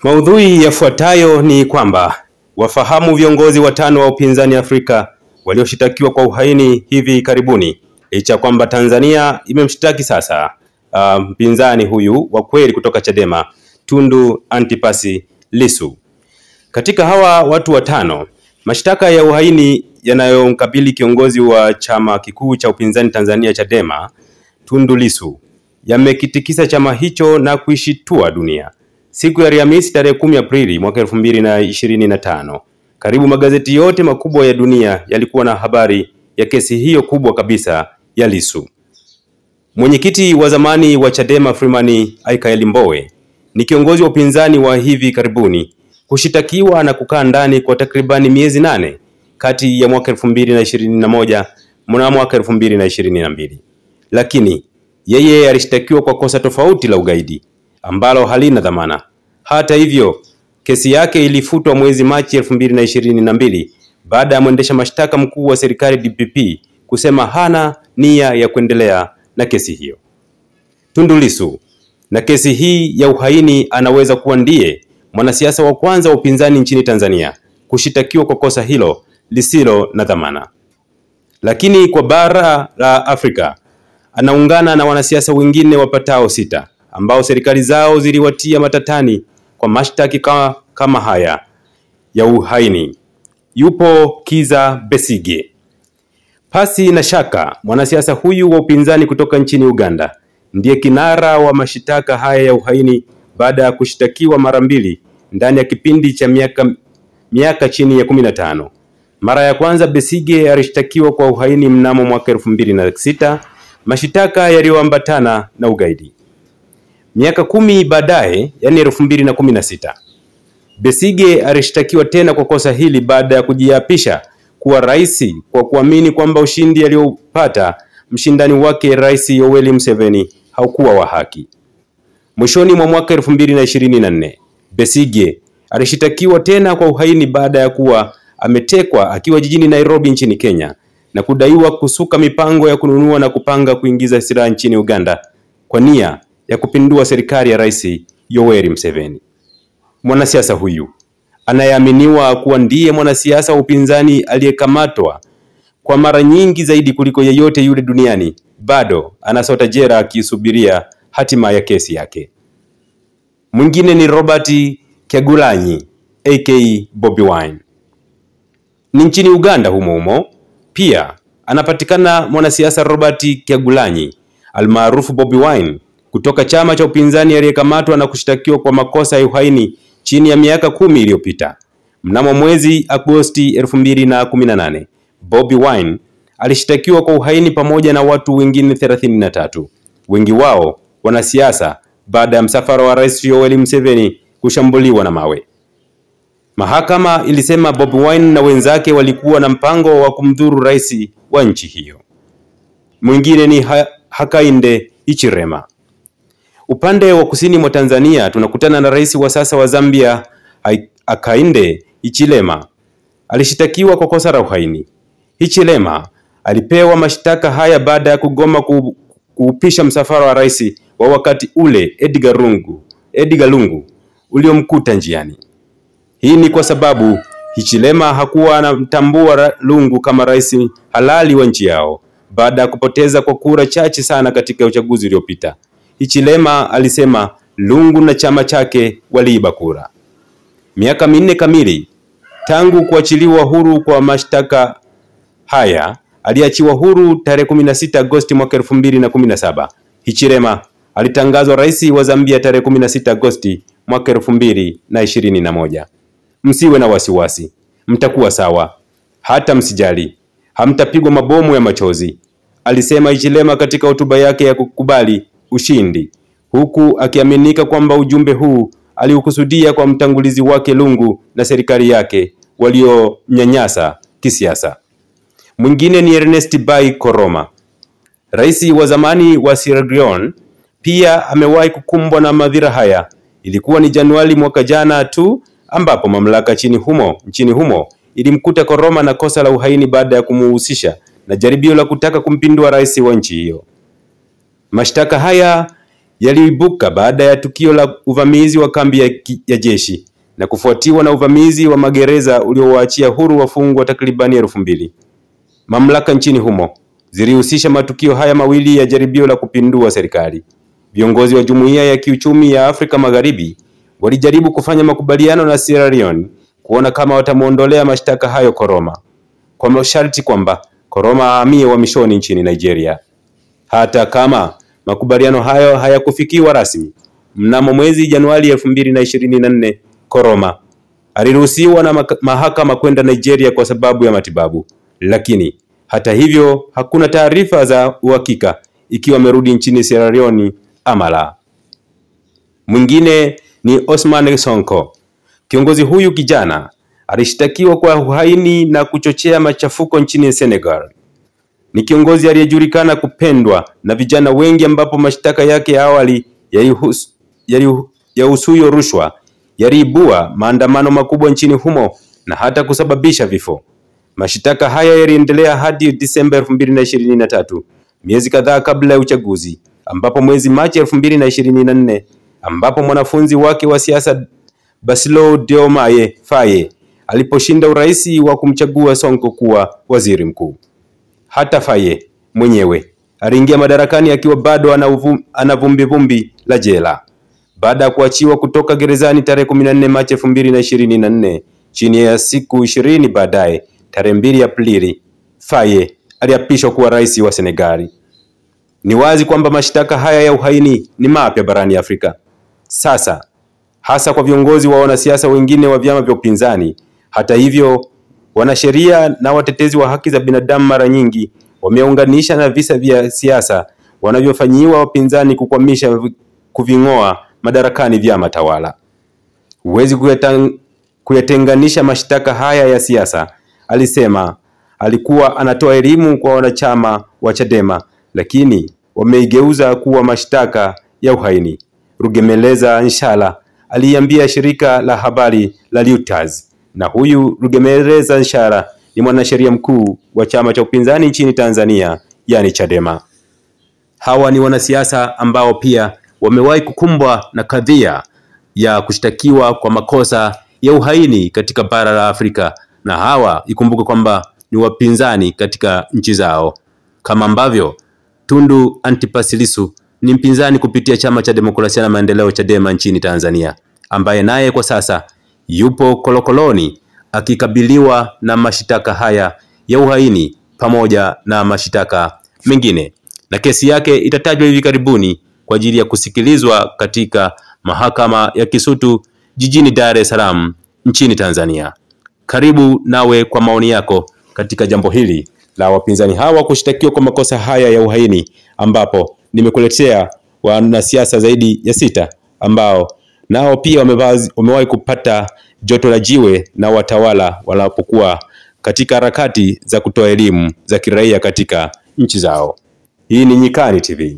Maudhui yafuatayo ni kwamba wafahamu viongozi watano wa upinzani Afrika walioshitakiwa kwa uhaini hivi karibuni, licha kwamba Tanzania imemshtaki sasa mpinzani huyu wa kweli kutoka Chadema, Tundu Antipas Lissu. Katika hawa watu watano, mashtaka ya uhaini yanayomkabili kiongozi wa chama kikuu cha upinzani Tanzania Chadema, Tundu Lissu, yamekitikisa chama hicho na kuishitua dunia. Siku ya Alhamisi tarehe 10 Aprili mwaka 2025, karibu magazeti yote makubwa ya dunia yalikuwa na habari ya kesi hiyo kubwa kabisa ya Lissu. Mwenyekiti wa zamani wa Chadema Freeman Aikaeli Mbowe ni kiongozi wa upinzani wa hivi karibuni kushitakiwa na kukaa ndani kwa takribani miezi 8 kati ya mwaka 2021 na mwaka 2022. Lakini yeye alishtakiwa kwa kosa tofauti la ugaidi ambalo halina dhamana. Hata hivyo, kesi yake ilifutwa mwezi Machi 2022 baada ya mwendesha mashtaka mkuu wa serikali DPP kusema hana nia ya kuendelea na kesi hiyo. Tundu Lissu na kesi hii ya uhaini anaweza kuwa ndiye mwanasiasa wa kwanza wa upinzani nchini Tanzania kushitakiwa kwa kosa hilo lisilo na dhamana. Lakini kwa bara la Afrika anaungana na wanasiasa wengine wapatao 6 ambao serikali zao ziliwatia matatani kwa mashtaki kama haya ya uhaini. Yupo Kizza Besigye. Pasi na shaka mwanasiasa huyu wa upinzani kutoka nchini Uganda ndiye kinara wa mashitaka haya ya uhaini baada ya kushtakiwa mara 2 ndani ya kipindi cha miaka chini ya 15. Mara ya kwanza Besigye alishtakiwa kwa uhaini mnamo mwaka 2006, mashitaka yaliyoambatana na ugaidi. Miaka 10 baadaye, yani 2016, Besigye alishtakiwa tena kwa kosa hili baada ya kujiapisha kuwa rais kwa kuamini kwamba ushindi aliopata mshindani wake Rais Yoweri Museveni haukuwa wa haki. Mwishoni mwa mwaka 2024, Besigye alishtakiwa tena kwa uhaini baada ya kuwa ametekwa akiwa jijini Nairobi nchini Kenya na kudaiwa kusuka mipango ya kununua na kupanga kuingiza silaha nchini Uganda kwa nia ya kupindua serikali ya Rais Yoweri Museveni. Mwanasiasa huyu anayeaminiwa kuwa ndiye mwanasiasa wa upinzani aliyekamatwa kwa mara nyingi zaidi kuliko yeyote yule duniani bado anasota jela akisubiria hatima ya kesi yake. Mwingine ni Robert Kyagulanyi aka Bobi Wine. Ni nchini Uganda humo pia anapatikana mwanasiasa Robert Kyagulanyi almaarufu Bobi Wine kutoka chama cha upinzani aliyekamatwa na kushtakiwa kwa makosa ya uhaini chini ya miaka 10 iliyopita. Mnamo mwezi Agosti 2018, Bobi Wine alishtakiwa kwa uhaini pamoja na watu wengine 33, wengi wao wanasiasa, baada ya msafara wa Rais Yoweri Museveni kushambuliwa na mawe. Mahakama ilisema Bobi Wine na wenzake walikuwa na mpango wa kumdhuru rais wa nchi hiyo. Mwingine ni Hakainde Hichilema. Upande wa kusini mwa Tanzania tunakutana na rais wa sasa wa Zambia Hakainde Hichilema. Alishitakiwa kwa kosa la uhaini. Hichilema alipewa mashtaka haya baada ya kugoma kuupisha msafara wa rais wa wakati ule Edgar Lungu uliomkuta njiani. Hii ni kwa sababu Hichilema hakuwa anamtambua Lungu kama rais halali wa nchi yao baada ya kupoteza kwa kura chache sana katika uchaguzi uliopita. Hichilema alisema Lungu na chama chake waliiba kura. Miaka 4 kamili tangu kuachiliwa huru kwa mashtaka haya, aliachiwa huru tarehe 16 Agosti mwaka 2017. Hichilema alitangazwa rais wa Zambia tarehe 16 Agosti mwaka 2021. Msiwe na wasiwasi, mtakuwa sawa, hata msijali, hamtapigwa mabomu ya machozi, alisema Hichilema katika hotuba yake ya kukubali ushindi, huku akiaminika kwamba ujumbe huu aliukusudia kwa mtangulizi wake Lungu na serikali yake walionyanyasa kisiasa. Mwingine ni Ernest Bai Koroma. Rais wa zamani wa Sierra Leone pia amewahi kukumbwa na madhira haya. Ilikuwa ni Januari mwaka jana tu ambapo mamlaka nchini humo ilimkuta Koroma na kosa la uhaini baada ya kumuhusisha na jaribio la kutaka kumpindua rais wa nchi hiyo. Mashtaka haya yaliibuka baada ya tukio la uvamizi wa kambi ya jeshi na kufuatiwa na uvamizi wa magereza uliowaachia huru wafungwa takribani 2,000. Mamlaka nchini humo zilihusisha matukio haya mawili ya jaribio la kupindua serikali. Viongozi wa Jumuiya ya Kiuchumi ya Afrika Magharibi walijaribu kufanya makubaliano na Sierra Leone kuona kama watamuondolea mashtaka hayo Koroma, kwa masharti kwamba Koroma ahamie uhamishoni nchini Nigeria. Hata kama makubaliano hayo hayakufikiwa rasmi, mnamo mwezi Januari 2024 Koroma aliruhusiwa na mahakama kwenda Nigeria kwa sababu ya matibabu, lakini hata hivyo hakuna taarifa za uhakika ikiwa amerudi nchini Sierra Leone ama la. Mwingine ni Ousmane Sonko. Kiongozi huyu kijana alishtakiwa kwa uhaini na kuchochea machafuko nchini Senegal. Ni kiongozi aliyejulikana kupendwa na vijana wengi, ambapo mashtaka yake ya awali yahusuyo rushwa yaliibua maandamano makubwa nchini humo na hata kusababisha vifo. Mashtaka haya yaliendelea hadi Disemba 2023, miezi kadhaa kabla ya uchaguzi, ambapo mwezi Machi 2024 ambapo mwanafunzi wake wa siasa Bassirou Diomaye Faye aliposhinda uraisi wa kumchagua Sonko kuwa waziri mkuu. Hata Faye mwenyewe aliingia madarakani akiwa bado ana vumbi la jela. Baada ya kuachiwa kutoka gerezani tarehe 14 Machi 2024, chini ya siku 20 baadaye, tarehe 2 Aprili, Faye aliapishwa kuwa rais wa Senegali. Ni wazi kwamba mashtaka haya ya uhaini ni mapya barani Afrika sasa, hasa kwa viongozi wa wanasiasa wengine wa vyama vya upinzani. Hata hivyo, wanasheria na watetezi wa haki za binadamu mara nyingi wameunganisha na visa vya siasa wanavyofanyiwa wapinzani kukwamisha kuving'oa madarakani vyama tawala. Huwezi kuyatenganisha mashtaka haya ya siasa, alisema. Alikuwa anatoa elimu kwa wanachama wa Chadema, lakini wameigeuza kuwa mashtaka ya uhaini. Rugemeleza Nshala aliambia shirika la habari la Reuters. Na huyu Rugemeleza Nshala ni mwanasheria mkuu wa chama cha upinzani nchini Tanzania, yani Chadema. Hawa ni wanasiasa ambao pia wamewahi kukumbwa na kadhia ya kushtakiwa kwa makosa ya uhaini katika bara la Afrika, na hawa ikumbuke kwamba ni wapinzani katika nchi zao, kama ambavyo Tundu Antipas Lissu ni mpinzani kupitia chama cha demokrasia na maendeleo Chadema nchini Tanzania, ambaye naye kwa sasa yupo kolokoloni akikabiliwa na mashitaka haya ya uhaini pamoja na mashitaka mengine, na kesi yake itatajwa hivi karibuni kwa ajili ya kusikilizwa katika mahakama ya Kisutu jijini Dar es Salaam nchini Tanzania. Karibu nawe kwa maoni yako katika jambo hili la wapinzani hawa kushtakiwa kwa makosa haya ya uhaini, ambapo nimekuletea wanasiasa zaidi ya 6 ambao nao pia wamewahi kupata joto la jiwe na watawala wanapokuwa katika harakati za kutoa elimu za kiraia katika nchi zao. Hii ni Nyikani TV.